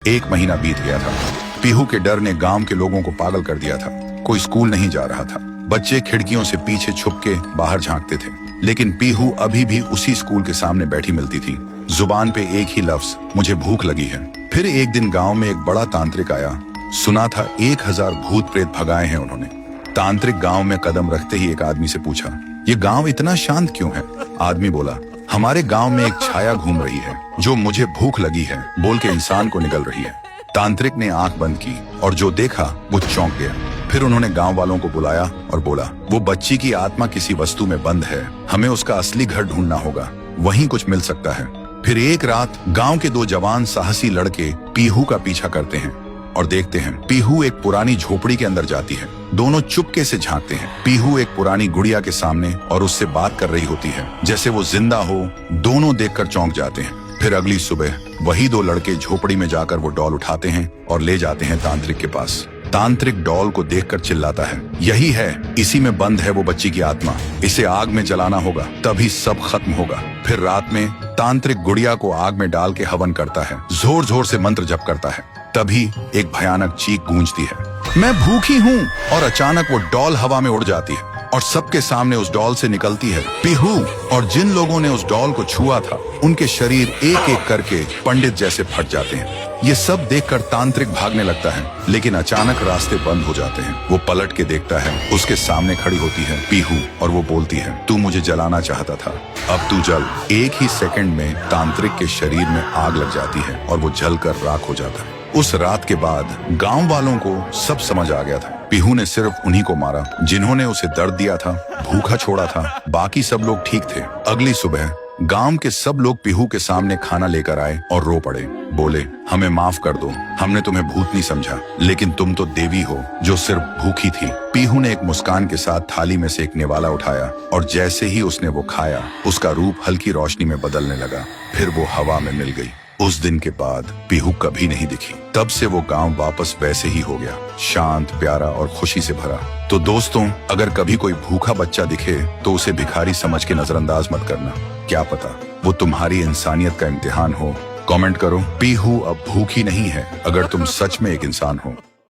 1 महीना बीत गया था। पीहू के डर ने गांव के लोगों को पागल कर दिया था। कोई स्कूल नहीं जा रहा था। बच्चे खिड़कियों से पीछे छुप के बाहर झांकते थे, लेकिन पीहू अभी भी उसी स्कूल के सामने बैठी मिलती थी। जुबान पे एक ही लफ्ज, मुझे भूख लगी है। फिर एक दिन गांव में एक बड़ा तांत्रिक आया। सुना था 1000 भूत प्रेत भगाए हैं उन्होंने। तांत्रिक गांव में कदम रखते ही एक आदमी से पूछा, ये गांव इतना शांत क्यों है? आदमी बोला, हमारे गांव में एक छाया घूम रही है जो मुझे भूख लगी है बोल के इंसान को निगल रही है। तांत्रिक ने आंख बंद की और जो देखा वो चौंक गया। फिर उन्होंने गांव वालों को बुलाया और बोला, वो बच्ची की आत्मा किसी वस्तु में बंद है, हमें उसका असली घर ढूंढना होगा, वहीं कुछ मिल सकता है। फिर एक रात गांव के 2 जवान साहसी लड़के पीहू का पीछा करते हैं और देखते हैं पीहू एक पुरानी झोपड़ी के अंदर जाती है। दोनों चुपके से झांकते हैं। पीहू एक पुरानी गुड़िया के सामने और उससे बात कर रही होती है जैसे वो जिंदा हो। दोनों देखकर चौंक जाते हैं। फिर अगली सुबह वही 2 लड़के झोपड़ी में जाकर वो डॉल उठाते हैं और ले जाते हैं तांत्रिक के पास। तांत्रिक डॉल को देखकर चिल्लाता है, यही है, इसी में बंद है वो बच्ची की आत्मा, इसे आग में जलाना होगा तभी सब खत्म होगा। फिर रात में तांत्रिक गुड़िया को आग में डाल के हवन करता है, जोर जोर से मंत्र जप करता है। तभी एक भयानक चीख गूंजती है, मैं भूखी हूँ। और अचानक वो डॉल हवा में उड़ जाती है और सबके सामने उस डॉल से निकलती है पीहू। और जिन लोगों ने उस डॉल को छुआ था उनके शरीर एक एक करके पंडित जैसे फट जाते हैं। ये सब देखकर तांत्रिक भागने लगता है, लेकिन अचानक रास्ते बंद हो जाते हैं। वो पलट के देखता है, उसके सामने खड़ी होती है पीहू और वो बोलती है, तू मुझे जलाना चाहता था, अब तू जल। एक ही सेकंड में तांत्रिक के शरीर में आग लग जाती है और वो जलकर राख हो जाता है। उस रात के बाद गांव वालों को सब समझ आ गया था। पीहू ने सिर्फ उन्हीं को मारा जिन्होंने उसे दर्द दिया था, भूखा छोड़ा था। बाकी सब लोग ठीक थे। अगली सुबह गांव के सब लोग पीहू के सामने खाना लेकर आए और रो पड़े। बोले, हमें माफ कर दो, हमने तुम्हें भूत नहीं समझा, लेकिन तुम तो देवी हो जो सिर्फ भूखी थी। पीहू ने एक मुस्कान के साथ थाली में से एक निवाला उठाया और जैसे ही उसने वो खाया उसका रूप हल्की रोशनी में बदलने लगा। फिर वो हवा में मिल गई। उस दिन के बाद पीहू कभी नहीं दिखी। तब से वो गांव वापस वैसे ही हो गया, शांत, प्यारा और खुशी से भरा। तो दोस्तों, अगर कभी कोई भूखा बच्चा दिखे तो उसे भिखारी समझ के नजरअंदाज मत करना। क्या पता वो तुम्हारी इंसानियत का इम्तिहान हो। कमेंट करो, पीहू अब भूखी नहीं है, अगर तुम सच में एक इंसान हो।